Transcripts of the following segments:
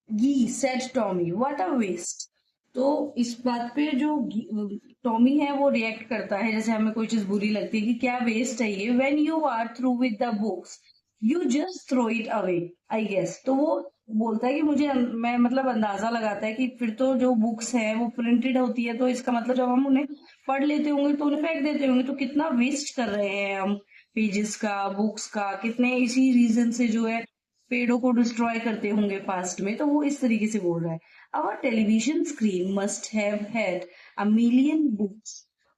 गी said Tommy what a waste. तो इस बात पे जो टॉमी है वो रिएक्ट करता है, जैसे हमें कोई चीज बुरी लगती है कि क्या वेस्ट है ये, when you are through with the books you just throw it away I guess. तो वो बोलता है कि मुझे मैं मतलब अंदाजा लगाता है कि फिर तो जो बुक्स है वो प्रिंटेड होती है, तो इसका मतलब जब हम उन्हें पढ़ लेते होंगे तो उन्हें फेंक देते होंगे, तो कितना वेस्ट कर रहे हैं हम पेजेस का, बुक्स का, कितने इसी रीजन से जो है पेड़ों को डिस्ट्रॉय करते होंगे पास्ट में। तो वो इस तरीके से बोल रहा है, our television screen must have had a million books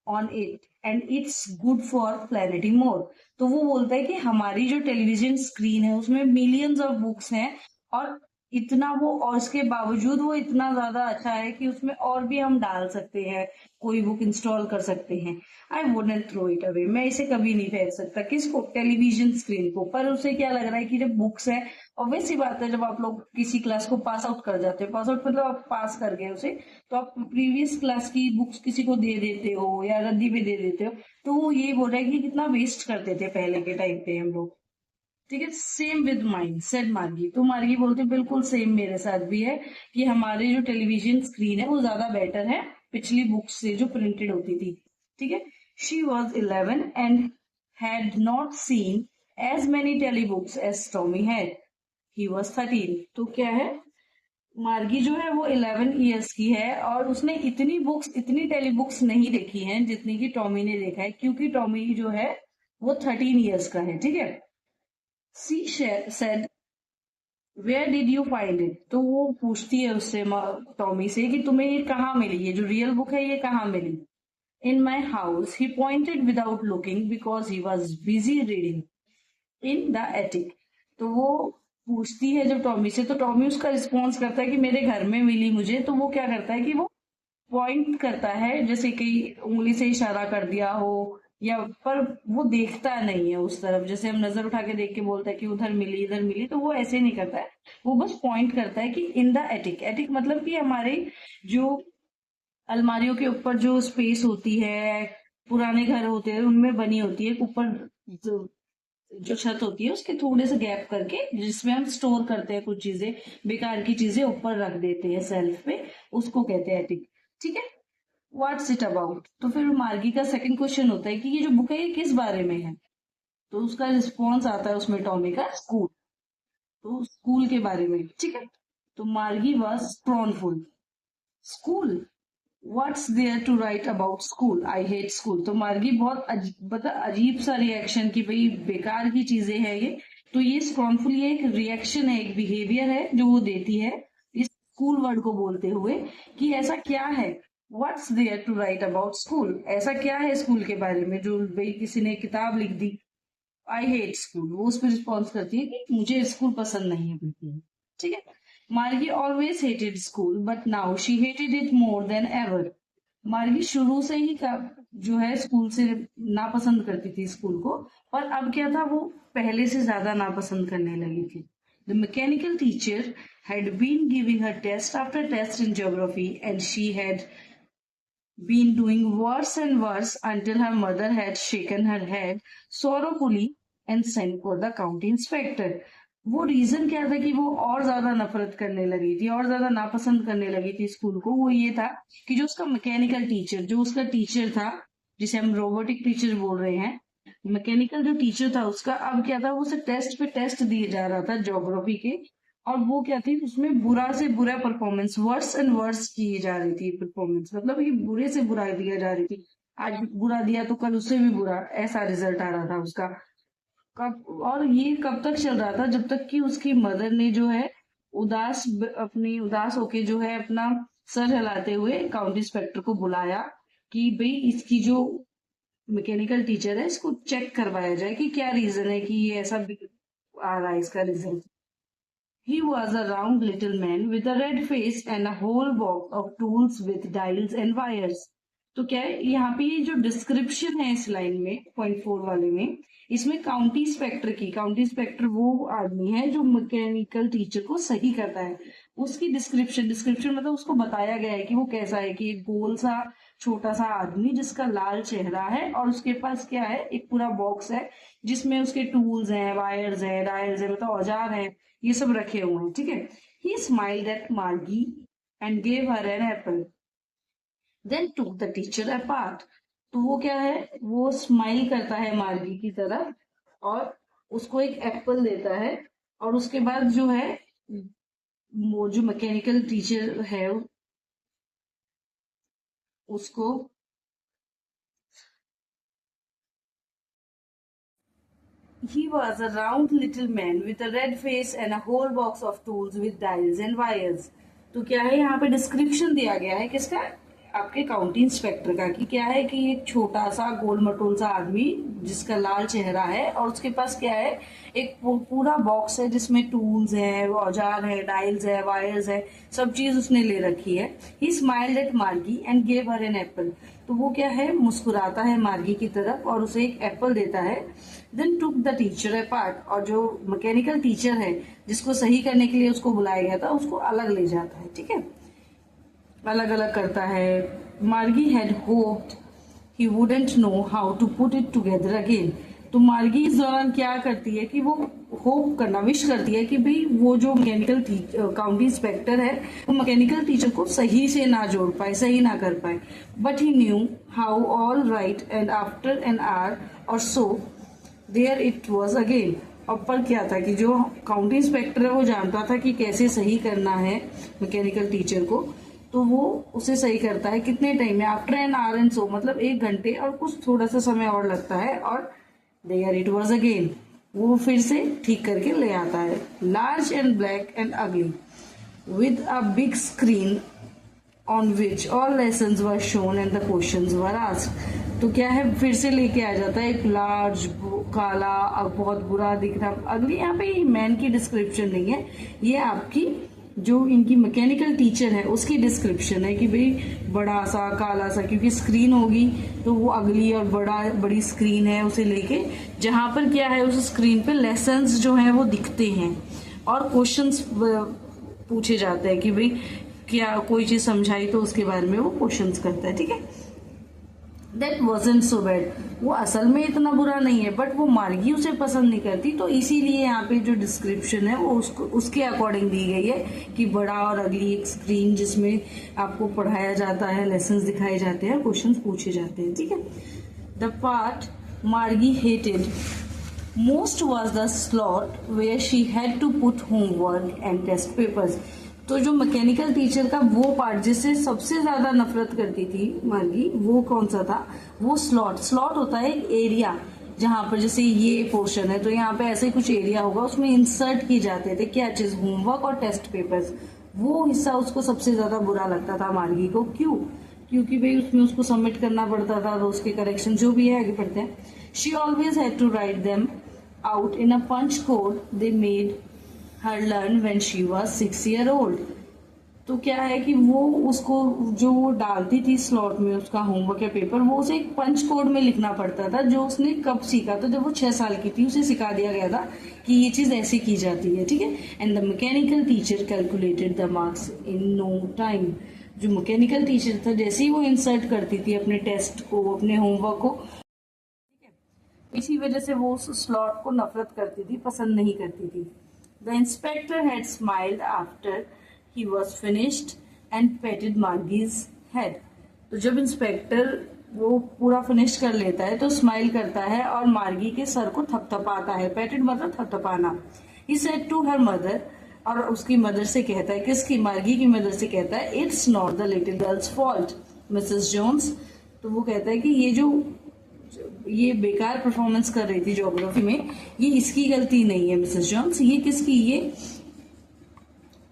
on it and it's good for plenty more. तो वो बोलता है कि हमारी जो टेलीविजन स्क्रीन है उसमें मिलियंस ऑफ बुक्स हैं, और इतना वो, और इसके बावजूद वो इतना ज्यादा अच्छा है कि उसमें और भी हम डाल सकते हैं, कोई बुक इंस्टॉल कर सकते हैं। I wouldn't throw it away, मैं इसे कभी नहीं फेंक सकता। किसको? टेलीविजन स्क्रीन को। पर उसे क्या लग रहा है कि जब बुक्स है, ऑब्वियस सी बात है, जब आप लोग किसी क्लास को पास आउट कर जाते हो, पास आउट मतलब आप पास कर गए उसे, तो आप प्रीवियस क्लास की बुक्स किसी को दे देते हो या रद्दी पे दे देते हो। तो वो ये बोल रहा है कि कितना वेस्ट करते थे पहले के टाइम पे हम लोग। ठीक है, सेम विद माइंड सेड मार्गी। तो मार्गी बोलते बिल्कुल सेम मेरे साथ भी है कि हमारे जो टेलीविजन स्क्रीन है वो ज्यादा बेटर है पिछली बुक्स से जो प्रिंटेड होती थी। ठीक है, she was 11 and had not seen as many telebooks as Tommy had, he was 13। तो क्या है, मार्गी जो है वो 11 ईयर्स की है और उसने इतनी बुक्स, इतनी टेली बुक्स नहीं देखी हैं जितनी की टॉमी ने देखा है, क्योंकि टॉमी जो है वो 13 ईयर्स का है। ठीक है, she said where did you find it. तो वो पूछती है उससे, टॉमी से, कि तुम्हें ये कहाँ मिली, ये जो रियल बुक है ये कहाँ मिली। In my house, he pointed without looking because he was busy reading in the attic. तो वो पूछती है जब टॉमी से, तो टॉमी उसका रिस्पॉन्स करता है कि मेरे घर में मिली मुझे। तो वो क्या करता है कि वो पॉइंट करता है, जैसे कि उंगली से इशारा कर दिया हो, या पर वो देखता नहीं है उस तरफ, जैसे हम नजर उठा के देख के बोलते हैं कि उधर मिली इधर मिली, तो वो ऐसे नहीं करता है। वो बस पॉइंट करता है कि इन द एटिक। एटिक मतलब कि हमारे जो अलमारियों के ऊपर जो स्पेस होती है, पुराने घर होते हैं उनमें बनी होती है ऊपर, जो जो छत होती है उसके थोड़े से गैप करके, जिसमें हम स्टोर करते हैं कुछ चीजें, बेकार की चीजें ऊपर रख देते हैं सेल्फ पे, उसको कहते हैं एटिक। ठीक है, व्हाट्स इट अबाउट। तो फिर मार्गी का सेकंड क्वेश्चन होता है कि ये जो बुक है ये किस बारे में है। तो उसका रिस्पॉन्स आता है उसमें टॉमी का, स्कूल। तो स्कूल के बारे में। ठीक है, तो Margie was scornful. School, what's there to write about school, I hate school. तो मार्गी बहुत मतलब अजीब सा रिएक्शन कि भाई बेकार की चीजें हैं ये। तो ये स्क्रॉनफुल, ये एक रिएक्शन है, एक बिहेवियर है जो वो देती है इस स्कूल वर्ड को बोलते हुए, कि ऐसा क्या है, what's there to write about school, ऐसा क्या है स्कूल के बारे में जो भाई किसी ने किताब लिख दी। आई हेट स्कूल, वो उस पर रिस्पॉन्स करती है कि मुझे स्कूल पसंद नहीं है बिल्कुल। ठीक है, मार्गी always hated school but now she hated it more than ever. मार्गी शुरू से ही जो है स्कूल से नापसंद करती थी स्कूल को, और अब क्या था, वो पहले से ज्यादा नापसंद करने लगी थी। The mechanical teacher had been giving her test after test in geography and she had been doing worse and worse until her mother had shaken her head sorrowfully and sent for the county inspector। वो reason क्या था कि वो और ज्यादा नफरत करने लगी थी, और ज्यादा नापसंद करने लगी थी स्कूल को। वो ये था कि जो उसका मैकेनिकल टीचर, जो उसका टीचर था, जिसे हम रोबोटिक टीचर बोल रहे हैं, मैकेनिकल जो टीचर था उसका अब क्या था, वो उसे टेस्ट पे टेस्ट दिए जा रहा था ज्योग्राफी के, और वो क्या थी, उसमें बुरा से बुरा परफॉर्मेंस, वर्स एंड वर्स की जा रही थी परफॉर्मेंस, मतलब ये बुरे से बुरा दिया जा रही थी। आज बुरा दिया तो कल उससे भी बुरा, ऐसा रिजल्ट आ रहा था उसका। कब, और ये कब तक चल रहा था, जब तक कि उसकी मदर ने जो है अपनी उदास होके जो है अपना सर हिलाते हुए काउंटी इंस्पेक्टर को बुलाया कि भाई इसकी जो मैकेनिकल टीचर है इसको चेक करवाया जाए कि क्या रीजन है कि ये ऐसा आ रहा है इसका result. He was a round little man with a red face and a whole box of tools with dials and wires। तो क्या है यहाँ पे, ये जो डिस्क्रिप्शन है इस लाइन में .4 वाले में, इसमें काउंटी इंस्पेक्टर की, काउंटी इंस्पेक्टर वो आदमी है जो मैकेनिकल टीचर को सही करता है, उसकी डिस्क्रिप्शन, डिस्क्रिप्शन मतलब उसको बताया गया है कि वो कैसा है, कि एक गोल सा छोटा सा आदमी जिसका लाल चेहरा है, और उसके पास क्या है, एक पूरा बॉक्स है जिसमें उसके टूल्स हैं, वायर्स है, डायल्स है, मतलब औजार है, ये सब रखे हुए हैं। ठीक है, He smiled at Margie and gave her an apple. Then took the teacher apart. तो वो क्या है, वो स्माइल करता है मार्गी की तरफ और उसको एक एप्पल देता है। और उसके बाद जो है, वो जो मैकेनिकल टीचर है उसको, he was a round little man with a red face and a whole box of tools with dials and wires. तो क्या है, यहाँ पे डिस्क्रिप्शन दिया गया है किसका, आपके काउंटी इंस्पेक्टर का, कि क्या है कि एक छोटा सा गोल मटोल सा आदमी जिसका लाल चेहरा है और उसके पास क्या है, एक पूरा बॉक्स है जिसमें टूल्स है, औजार है, डायल्स है, वायर्स है, सब चीज उसने ले रखी है। He smiled at Margie and gave her an apple. तो वो क्या है, मुस्कुराता है मार्गी की तरफ और उसे एक एप्पल देता है। Then took the teacher apart, और जो मैकेनिकल टीचर है जिसको सही करने के लिए उसको बुलाया गया था उसको अलग ले जाता है। ठीक है, अलग अलग करता है। Margie had hoped he wouldn't know how to put it together again. तो मार्गी इस दौरान क्या करती है कि वो होप करना, विश करती है कि भाई वो जो मैकेनिकल काउंटी इंस्पेक्टर है वो मैकेनिकल टीचर को सही से ना जोड़ पाए, सही ना कर पाए। But he knew how all right and after an hour or so there it was again. और पर क्या था कि जो काउंटी इंस्पेक्टर है वो जानता था कि कैसे सही करना है मैकेनिकल टीचर को, तो वो उसे सही करता है कितने टाइम में, after an our and so, मतलब 1 घंटे और कुछ थोड़ा सा समय और लगता है। और देयर इट वॉज अगेन, वो फिर से ठीक करके ले आता है। लार्ज एंड ब्लैक एंड अगली with a big screen on which all lessons were shown and the questions were asked. तो क्या है, फिर से लेके आ जाता है एक लार्ज, काला, बहुत बुरा दिख रहा। अगली यहाँ पे मैन की डिस्क्रिप्शन नहीं है, ये आपकी जो इनकी मैकेनिकल टीचर है उसकी डिस्क्रिप्शन है कि भाई बड़ा सा काला सा, क्योंकि स्क्रीन होगी तो वो अगली और बड़ी स्क्रीन है उसे लेके, जहां पर क्या है उस स्क्रीन पे लेसन्स जो हैं वो दिखते हैं और क्वेश्चंस पूछे जाते हैं कि भाई क्या कोई चीज समझाई तो उसके बारे में वो क्वेश्चंस करता है। ठीक है, दैट वॉजंट सो बैड, वो असल में इतना बुरा नहीं है, बट वो मार्गी उसे पसंद नहीं करती, तो इसीलिए यहाँ पे जो डिस्क्रिप्शन है वो उसके अकॉर्डिंग दी गई है कि बड़ा और अगली एक स्क्रीन जिसमें आपको पढ़ाया जाता है, लेसन्स दिखाए जाते हैं, क्वेश्चंस पूछे जाते हैं। ठीक है, the part Margie hated most was the slot where she had to put homework and test papers. तो जो मैकेनिकल टीचर का वो पार्ट जिससे सबसे ज्यादा नफरत करती थी मार्गी, वो कौन सा था, वो स्लॉट होता है एक एरिया जहां पर जैसे ये पोर्शन है तो यहाँ पे ऐसे कुछ एरिया होगा, उसमें इंसर्ट किए जाते थे क्या चीज, होमवर्क और टेस्ट पेपर्स। वो हिस्सा उसको सबसे ज्यादा बुरा लगता था मार्गी को। क्यों, क्योंकि भाई उसमें उसको सबमिट करना पड़ता था, तो उसके करेक्शन जो भी है आगे पढ़ते हैं। She always had to write them out in a punch code they made her learn when she was 6 years old। तो क्या है कि वो उसको जो वो डालती थी स्लॉट में उसका होमवर्क या पेपर, वो उसे एक पंच कोड में लिखना पड़ता था जो उसने कब सीखा था, जब वो 6 साल की थी उसे सिखा दिया गया था कि ये चीज ऐसे की जाती है। ठीक है, and the mechanical teacher calculated the marks in no time. जो मैकेनिकल टीचर था जैसे ही वो इंसर्ट करती थी अपने टेस्ट को, अपने होमवर्क को, इसी वजह से वो उस स्लॉट को नफरत करती थी, पसंद नहीं करती थी। The inspector had smiled after he was finished and patted Margie's head। तो जब इंस्पेक्टर वो पूरा फिनिश कर लेता है तो स्माइल करता है और मार्गी के सर को थपथपाता है। पैटेड मतलब थपथपाना। He said to her mother, और उसकी मदर से कहता है, किसकी, मार्गी की मदर से कहता है, it's not the little girl's fault Mrs Jones. तो वो कहता है कि ये बेकार परफॉर्मेंस कर रही थी ज्योग्राफी में, ये इसकी गलती नहीं है मिसेस जॉन्स, ये किसकी,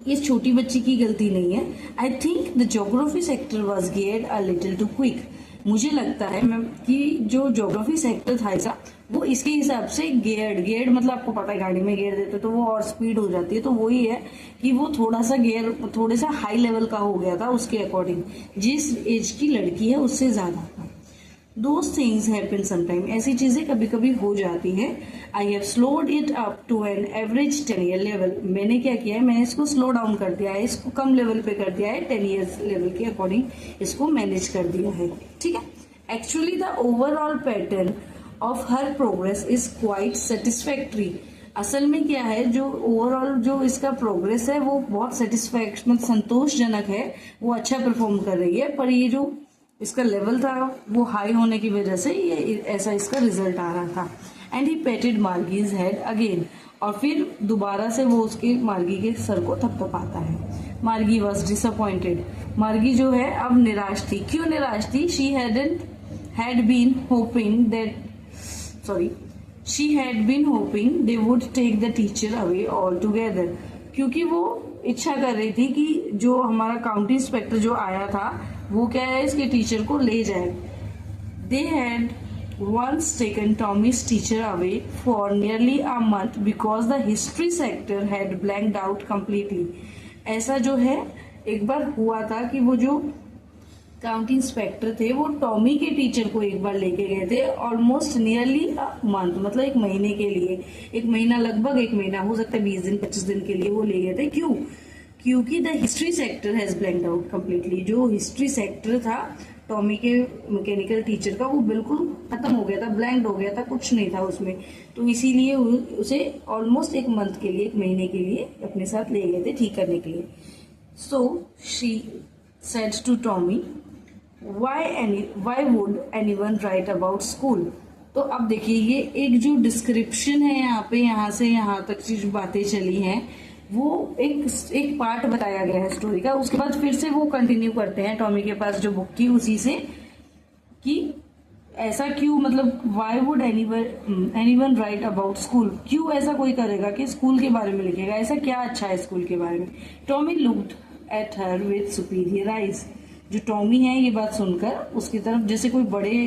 ये छोटी बच्ची की गलती नहीं है। I think the geography sector was geared a little too quick. मुझे लगता है कि जो ज्योग्राफी सेक्टर था ऐसा, वो इसके हिसाब से गियर्ड मतलब आपको पता है गाड़ी में गियर देते तो वो और स्पीड हो जाती है, तो वही है कि वो थोड़ा सा गियर थोड़े सा हाई लेवल का हो गया था उसके अकॉर्डिंग, जिस एज की लड़की है उससे ज्यादा। Those things happen sometime, ऐसी चीजें कभी कभी हो जाती हैं। I have slowed it up to an average 10-year level। मैंने क्या किया है, मैंने इसको स्लो डाउन कर दिया है, इसको कम लेवल पे कर दिया है, 10 years लेवल के अकॉर्डिंग इसको मैनेज कर दिया है। ठीक है, actually the overall pattern of her progress is quite satisfactory. असल में क्या है, जो ओवरऑल जो इसका प्रोग्रेस है वो बहुत सेटिस्फैक्शन मतलब संतोषजनक है, वो अच्छा परफॉर्म कर रही है, पर ये जो इसका लेवल था वो हाई होने की वजह से ये ऐसा इसका रिजल्ट आ रहा था। एंड ही पेटेड मार्गीज हेड अगेन, और फिर दोबारा से वो उसके मार्गी के सर को थपथपाता है। मार्गी वॉज डिसअपॉइंटेड, मार्गी जो है अब निराश थी। क्यों निराश थी? She had been hoping that she had been hoping they would take the teacher away altogether, क्योंकि वो इच्छा कर रही थी कि जो हमारा काउंटी इंस्पेक्टर जो आया था वो क्या है, इसके टीचर को ले जाए। They had once taken Tommy's teacher away for nearly a month because the history sector had blanked out completely। ऐसा जो है एक बार हुआ था कि वो जो काउंटी इंस्पेक्टर थे वो टॉमी के टीचर को एक बार लेके गए थे, ऑलमोस्ट नियरली अ मंथ, मतलब एक महीने के लिए, एक महीना, लगभग एक महीना, हो सकता है 20 दिन 25 दिन के लिए वो ले गए थे। क्यों? क्योंकि the history sector has blanked out completely. जो हिस्ट्री सेक्टर था टॉमी के मैकेनिकल टीचर का वो बिल्कुल खत्म हो गया था, ब्लैंक हो गया था, कुछ नहीं था उसमें, तो इसीलिए उसे ऑलमोस्ट एक मंथ के लिए, एक महीने के लिए अपने साथ ले गए थे ठीक करने के लिए। So she said to Tommy, why would anyone write about school? तो अब देखिए ये एक जो डिस्क्रिप्शन है यहाँ पे, यहाँ से यहाँ तक जो बातें चली हैं वो एक पार्ट बताया गया है स्टोरी का। उसके बाद फिर से वो कंटिन्यू करते हैं टॉमी के पास जो बुक की उसी से, कि ऐसा क्यों, मतलब why would anyone right about school, क्यों ऐसा कोई करेगा कि स्कूल के बारे में लिखेगा, ऐसा क्या अच्छा है स्कूल के बारे में। Tommy looked at her with superior eyes. जो टॉमी है ये बात सुनकर उसकी तरफ, जैसे कोई बड़े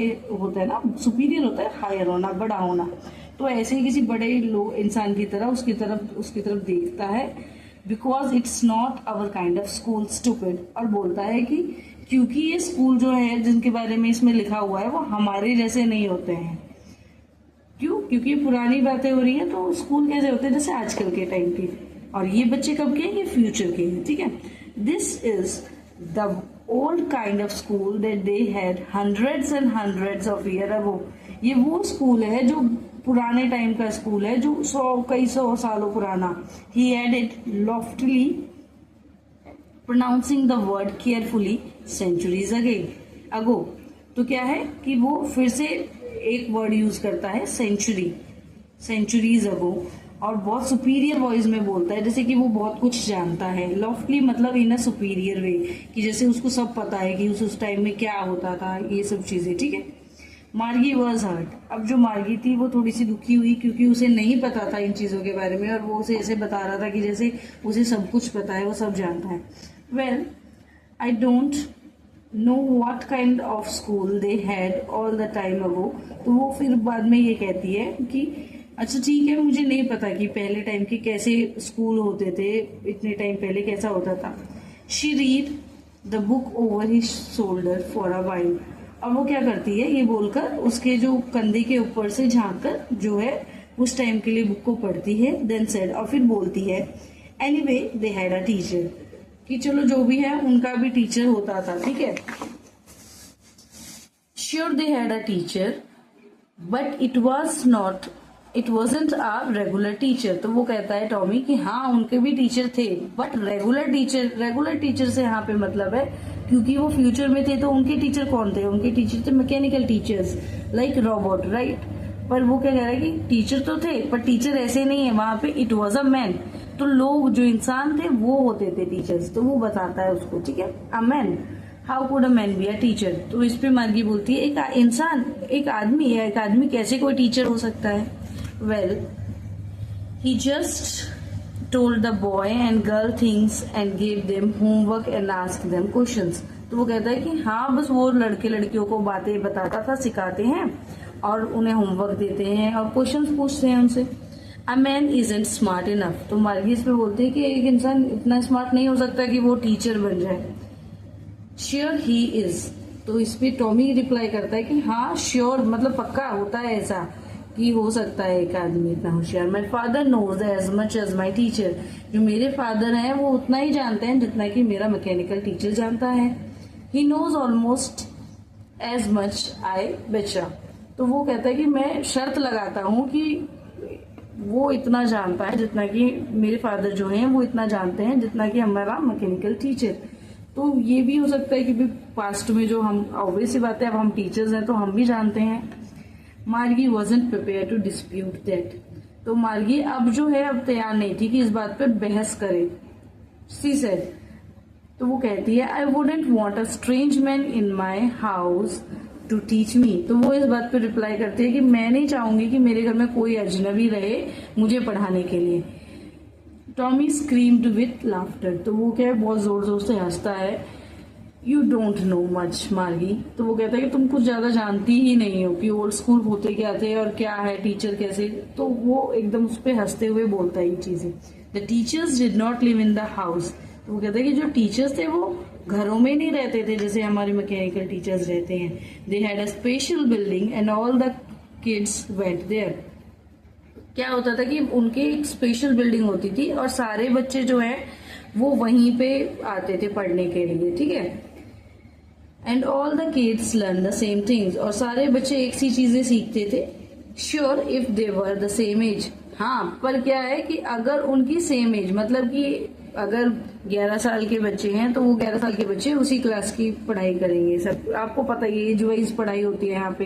होता है ना, सुपीरियर होता है हायर होना, बड़ा होना, तो ऐसे ही किसी बड़े लोग इंसान की तरह उसकी तरफ देखता है। Because it's not our kind of school stupid, और बोलता है कि क्योंकि ये स्कूल जो है जिनके बारे में इसमें लिखा हुआ है वो हमारे जैसे नहीं होते हैं। क्यों? क्योंकि पुरानी बातें हो रही हैं, तो स्कूल कैसे होते हैं जैसे आजकल के टाइम के, और ये बच्चे कब के हैं? ये फ्यूचर के हैं, ठीक है। This is the old kind of school that they had hundreds and hundreds of years ago। ये वो स्कूल है जो पुराने टाइम का स्कूल है, जो कई सौ सालों पुराना। He added loftily, pronouncing the word carefully, centuries ago। तो क्या है कि वो फिर से एक वर्ड यूज करता है centuries ago, और बहुत सुपीरियर वॉइस में बोलता है, जैसे कि वो बहुत कुछ जानता है। लॉफ्टली मतलब इन अ सुपीरियर वे, कि जैसे उसको सब पता है कि उस टाइम में क्या होता था, ये सब चीजें, ठीक है। मार्गी वॉज हर्ट। अब जो मार्गी थी वो थोड़ी सी दुखी हुई, क्योंकि उसे नहीं पता था इन चीजों के बारे में, और वो उसे ऐसे बता रहा था कि जैसे उसे सब कुछ पता है, वो सब जानता है। Well, I don't know what kind of school they had all the time ago. तो वो फिर बाद में ये कहती है कि अच्छा ठीक है, मुझे नहीं पता कि पहले टाइम के कैसे स्कूल होते थे, इतने टाइम पहले कैसा होता था। She read the book over his shoulder for a while. अब वो क्या करती है, ये बोलकर उसके जो कंधे के ऊपर से झांक कर जो है उस टाइम के लिए बुक को पढ़ती है। देन सेड, और फिर बोलती है, anyway they had a teacher, कि चलो जो भी है उनका भी टीचर होता था, ठीक है। Sure they had a teacher but it wasn't a regular teacher. तो वो कहता है टॉमी कि हाँ उनके भी टीचर थे, बट रेगुलर टीचर से यहाँ पे मतलब है, क्योंकि वो फ्यूचर में थे तो उनके टीचर कौन थे? उनके टीचर थे mechanical teachers, like robot, right. पर वो क्या कह रहा है कि टीचर तो थे, पर टीचर ऐसे नहीं है, वहां पे इट वॉज अ मैन, तो लोग जो इंसान थे वो होते थे टीचर्स। तो वो बताता है उसको, ठीक है, a man, how could a man be a teacher. तो इस पे मार्गी बोलती है, एक इंसान, एक आदमी कैसे कोई टीचर हो सकता है। Well, he just told the boy and girl things and gave them homework and asked them questions। तो वो कहता है कि हाँ बस वो लड़के लड़कियों को बातें बताता था, सिखाते हैं और उन्हें होमवर्क देते हैं और क्वेश्चंस पूछते हैं उनसे। A man isn't smart enough. तो मार्गी इस पे बोलते हैं कि एक इंसान इतना स्मार्ट नहीं हो सकता कि वो टीचर बन जाए। Sure he is. तो इस पे टॉमी रिप्लाई करता है कि हाँ श्योर मतलब पक्का होता है ऐसा कि हो सकता है एक आदमी इतना होशियार। My father knows as much as my teacher. जो मेरे फादर हैं वो उतना ही जानते हैं जितना कि मेरा मैकेनिकल टीचर जानता है। He knows almost as much I betcha. तो वो कहता है कि मैं शर्त लगाता हूँ कि वो इतना जानता है जितना कि मेरे फादर जो हैं वो इतना जानते हैं जितना कि हमारा मैकेनिकल टीचर। तो ये भी हो सकता है कि भी पास्ट में जो हम, ऑब्वियस सी बात है, अब हम टीचर्स हैं तो हम भी जानते हैं। Margie wasn't prepared to dispute that. तो मार्गी अब जो है अब तैयार नहीं थी कि इस बात पे बहस करे। सी सेड, तो वो कहती है I wouldn't want a strange man in my house to teach me. तो वो इस बात पे रिप्लाई करती है कि मैं नहीं चाहूंगी कि मेरे घर में कोई अजनबी रहे मुझे पढ़ाने के लिए। Tommy screamed with laughter. तो वो क्या है, बहुत जोर जोर से हंसता है। यू डोंट नो मच मार्गी। तो वो कहता है कि तुम कुछ ज्यादा जानती ही नहीं हो कि ओल्ड स्कूल होते क्या थे और क्या है टीचर कैसे। तो वो एकदम उस पर हंसते हुए बोलता है ये चीजें। The teachers did not live in the house. तो वो कहता है कि जो टीचर्स थे वो घरों में नहीं रहते थे जैसे हमारे मैकेनिकल टीचर्स रहते हैं। They had a special building and all the kids went there. क्या होता था कि उनके एक स्पेशल बिल्डिंग होती थी और सारे बच्चे जो है वो वहीं पे आते थे पढ़ने के लिए, ठीक है। And all the kids learn the same things. और सारे बच्चे एक सी चीजें सीखते थे। Sure if they were the same age. हाँ, पर क्या है कि अगर उनकी सेम एज, मतलब कि अगर 11 साल के बच्चे हैं तो वो 11 साल के बच्चे उसी क्लास की पढ़ाई करेंगे। सब आपको पता है एज वाइज पढ़ाई होती है यहाँ पे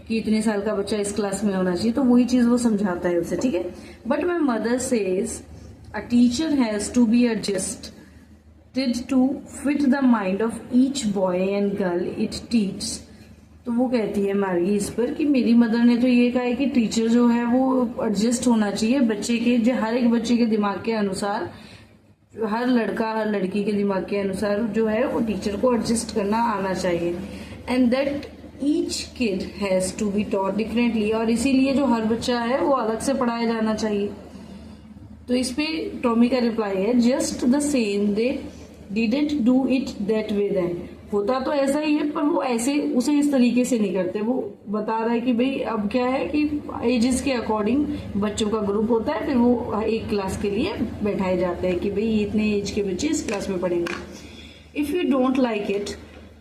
कि इतने साल का बच्चा इस क्लास में होना चाहिए, तो वही चीज वो समझाता है उसे, ठीक है। But my mother says a teacher has to be adjusted to fit the mind of each boy and girl it teaches। तो वो कहती है मार्गी इस पर कि मेरी मदर ने तो ये कहा है कि टीचर जो है वो एडजस्ट होना चाहिए बच्चे के, जो हर एक बच्चे के दिमाग के अनुसार, हर लड़का हर लड़की के दिमाग के अनुसार जो है वो टीचर को एडजस्ट करना आना चाहिए। And that each kid has to be taught differently. और इसीलिए जो हर बच्चा है वो अलग से पढ़ाया जाना चाहिए। तो इस पे टॉमी का रिप्लाई है just the same they didn't do it that way then. होता तो ऐसा ही है पर वो ऐसे उसे इस तरीके से नहीं करते। वो बता रहा है कि भाई अब क्या है कि एजेस के अकॉर्डिंग बच्चों का ग्रुप होता है, फिर वो एक क्लास के लिए बैठाए जाते हैं कि भाई इतने एज के बच्चे इस क्लास में पढ़ेंगे। If you don't like it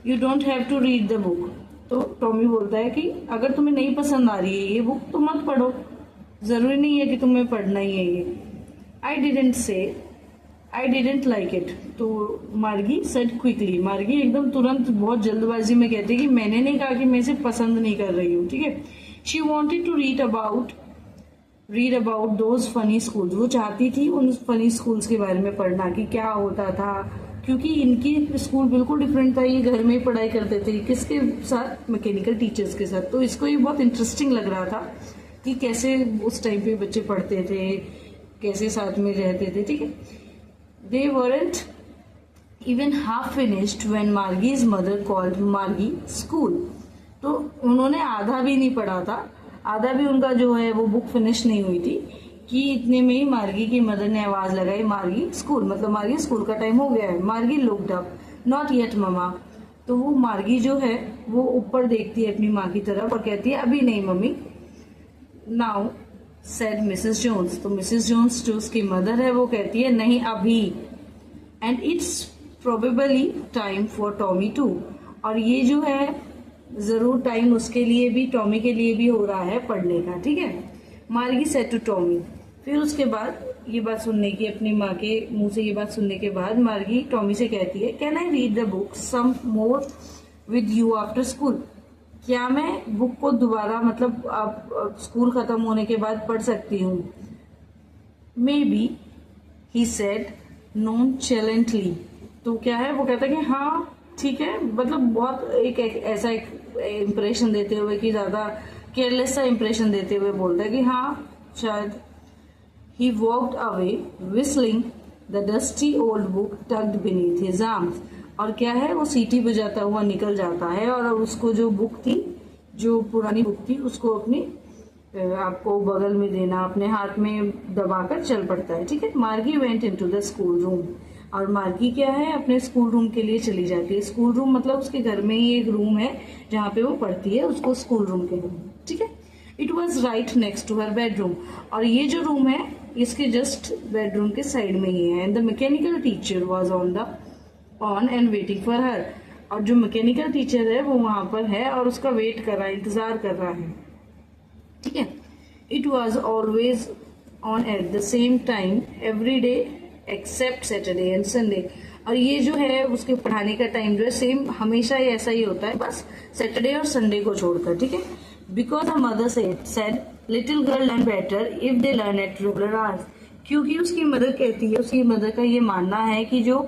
you don't have to read the book. तो टॉमी बोलता है कि अगर तुम्हें नहीं पसंद आ रही है ये बुक तो मत पढ़ो, जरूरी नहीं है कि तुम्हें पढ़ना ही है ये। I didn't like it. तो मार्गी सेड क्विकली। मार्गी एकदम तुरंत बहुत जल्दबाजी में कहती है कि मैंने नहीं कहा कि मैं इसे पसंद नहीं कर रही हूँ, ठीक है। She wanted to read about those funny schools. वो चाहती थी उन फनी स्कूल्स के बारे में पढ़ना कि क्या होता था, क्योंकि इनकी स्कूल बिल्कुल डिफरेंट था। ये घर में ही पढ़ाई करते थे, किसके साथ, मैकेनिकल टीचर्स के साथ। तो इसको ये बहुत इंटरेस्टिंग लग रहा था कि कैसे उस टाइम पे बच्चे पढ़ते थे, कैसे साथ में रहते थे, ठीक है। They weren't even half finished when Margie's mother called Margie school। तो उन्होंने आधा भी नहीं पढ़ा था, आधा भी उनका जो है वो बुक फिनिश नहीं हुई थी कि इतने में ही मार्गी की मदर ने आवाज लगाई मार्गी स्कूल, मतलब मार्गी स्कूल का टाइम हो गया है। मार्गी looked up, not yet mama. तो वो मार्गी जो है वो ऊपर देखती है अपनी माँ की तरफ और कहती है अभी नहीं मम्मी। Now said Mrs Jones. तो मिसेस जोन्स जो उसकी मदर है वो कहती है नहीं अभी। And it's probably time for Tommy too. और ये जो है जरूर टाइम उसके लिए भी, टॉमी के लिए भी हो रहा है पढ़ने का, ठीक है। मार्गी सेड टू टॉमी। फिर उसके बाद ये बात सुनने की, अपनी माँ के मुंह से ये बात सुनने के बाद मार्गी टॉमी से कहती है can I read the book some more with you after school. क्या मैं बुक को दोबारा, मतलब आप स्कूल खत्म होने के बाद पढ़ सकती हूँ। Maybe he said nonchalantly. तो क्या है, वो कहता है कि हाँ ठीक है, मतलब बहुत एक ऐसा एक इम्प्रेशन देते हुए कि ज्यादा केयरलेस सा इम्प्रेशन देते हुए बोलता है कि हाँ शायद। He walked away whistling the dusty old book tugged beneath his arms. और क्या है, वो सीटी बजाता हुआ निकल जाता है और उसको जो बुक थी, जो पुरानी बुक थी, उसको अपनी आपको बगल में देना, अपने हाथ में दबाकर चल पड़ता है, ठीक है। मार्गी went into the school room. और मार्गी क्या है, अपने स्कूल रूम के लिए चली जाती है। स्कूल रूम मतलब उसके घर में ही एक रूम है जहाँ पे वो पढ़ती है, उसको स्कूल रूम कहते हैं, ठीक है। It was right next to her bedroom. और ये जो रूम है इसके जस्ट बेडरूम के साइड में ही है। And the mechanical teacher was on and waiting for her. और जो मैकेनिकल टीचर है वो वहां पर है और उसका वेट कर रहा है, इंतजार कर रहा है, ठीक है। It was always on at the same time every day except Saturday and Sunday. और ये जो है उसके पढ़ाने का टाइम जो है सेम हमेशा ही ऐसा ही होता है, बस सैटरडे और संडे को छोड़कर, ठीक है। Because a mother said little girl learn better if they learn at regular hours. क्योंकि उसकी मदर कहती है, उसकी मदर का ये मानना है कि जो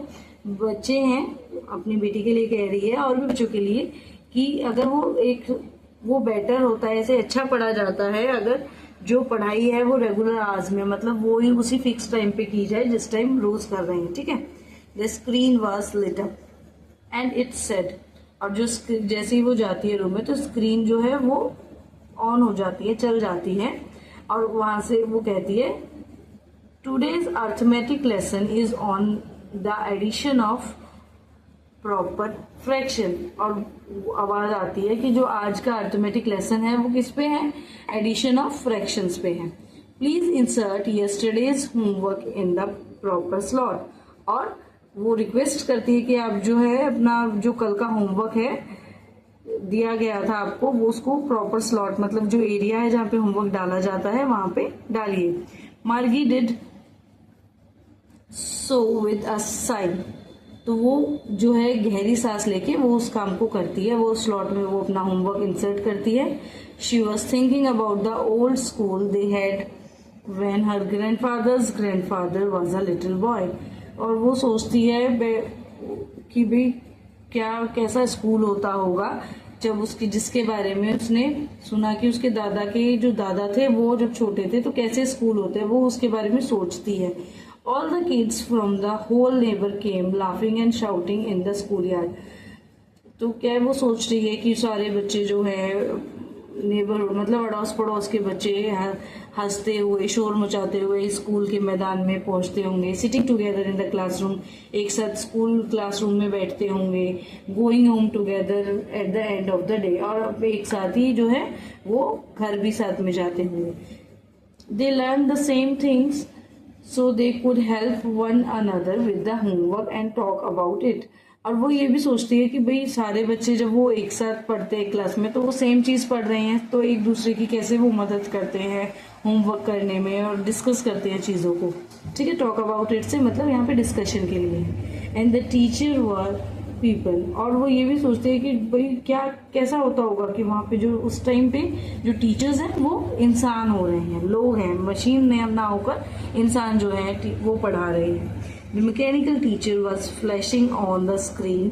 बच्चे हैं, अपनी बेटी के लिए कह रही है और भी बच्चों के लिए, कि अगर वो बेटर होता है, ऐसे अच्छा पढ़ा जाता है अगर जो पढ़ाई है वो रेगुलर आवर्स में, मतलब वो ही उसी फिक्स टाइम पे की जाए जिस टाइम रोज कर रहे हैं, ठीक है। The screen was lit up and it said, और जो जैसे ही वो जाती है रूम में तो स्क्रीन जो है वो ऑन हो जाती है, चल जाती है, और वहां से वो कहती है today's arithmetic lesson is on the addition of proper fraction. और आवाज आती है कि जो आज का अर्थमेटिक लेसन है वो किस पे है, एडिशन ऑफ फ्रैक्शंस पे है। Please insert yesterday's homework in the proper slot. और वो रिक्वेस्ट करती है कि आप जो है अपना जो कल का होमवर्क है दिया गया था आपको, वो उसको प्रॉपर स्लॉट, मतलब जो एरिया है जहाँ पे होमवर्क डाला जाता है वहां पे डालिए। Margie did so with a sigh. तो वो जो है गहरी सांस लेके वो उस काम को करती है, वो स्लॉट में वो अपना होमवर्क इंसर्ट करती है। She was thinking about the old school they had when her grandfathers grandfather was a little boy. और वो सोचती है कि भाई क्या कैसा स्कूल होता होगा जब उसकी जिसके बारे में उसने सुना कि उसके दादा के जो दादा थे वो जब छोटे थे तो कैसे स्कूल होते हैं, वो उसके बारे में सोचती है। All the kids from the whole neighbor came laughing and shouting in the schoolyard। तो क्या वो सोच रही है कि सारे बच्चे जो है नेबर मतलब अड़ोस पड़ोस के बच्चे हंसते हुए शोर मचाते हुए स्कूल के मैदान में पहुंचते होंगे। Sitting together in the classroom, एक साथ स्कूल क्लासरूम में बैठते होंगे। Going home together at the end of the day, और एक साथ ही जो है वो घर भी साथ में जाते होंगे। They learn the same things so they could help one another with the homework and talk about it। और वो ये भी सोचती है कि भाई सारे बच्चे जब वो एक साथ पढ़ते हैं क्लास में तो वो सेम चीज पढ़ रहे हैं, तो एक दूसरे की कैसे वो मदद करते हैं होमवर्क करने में और डिस्कस करते हैं चीजों को, ठीक है। टॉक अबाउट इट से मतलब यहाँ पे डिस्कशन के लिए। And the teacher were people, और वो ये भी सोचते हैं कि भाई क्या कैसा होता होगा कि वहाँ पे जो उस टाइम पे जो टीचर्स हैं वो इंसान हो रहे हैं, लोग हैं, मशीन में ना होकर इंसान जो है वो पढ़ा रहे हैं। The mechanical teacher was flashing on the screen,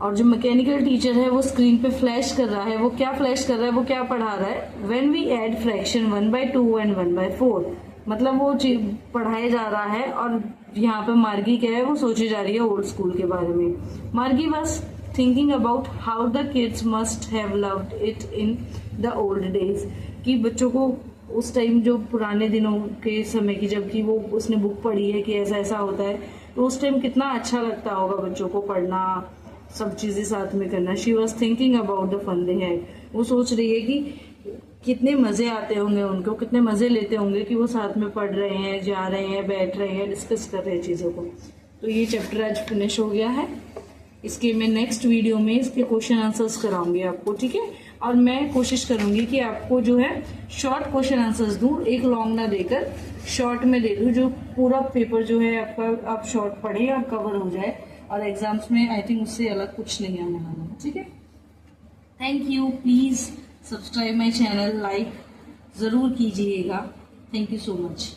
और जो मैकेनिकल टीचर है वो स्क्रीन पे फ्लैश कर रहा है। वो क्या फ्लैश कर रहा है, वो क्या पढ़ा रहा है, when we add fraction 1/2 and 1/4, मतलब वो पढ़ाया जा रहा है। और यहाँ पे मार्गी क्या है, वो सोची जा रही है ओल्ड स्कूल के बारे में। मार्गी was thinking about how the kids must have loved it in the old days, कि बच्चों को उस टाइम जो पुराने दिनों के समय की जबकि वो उसने बुक पढ़ी है कि ऐसा ऐसा होता है, तो उस टाइम कितना अच्छा लगता होगा बच्चों को पढ़ना, सब चीजें साथ में करना। She was thinking about the fun they had, वो सोच रही है कि कितने मजे आते होंगे उनको, कितने मजे लेते होंगे कि वो साथ में पढ़ रहे हैं, जा रहे हैं, बैठ रहे हैं, डिस्कस कर रहे हैं चीजों को। तो ये चैप्टर आज फिनिश हो गया है। इसके मैं नेक्स्ट वीडियो में इसके क्वेश्चन आंसर्स कराऊंगी आपको, ठीक है। और मैं कोशिश करूंगी कि आपको जो है शॉर्ट क्वेश्चन आंसर्स दूं, एक लॉन्ग ना देकर शॉर्ट में दे दूं, जो पूरा पेपर जो है आपका आप शॉर्ट पढ़े और कवर हो जाए, और एग्जाम्स में आई थिंक उससे अलग कुछ नहीं आने वाला, ठीक है। Thank you, please subscribe my channel, like जरूर कीजिएगा। Thank you so much.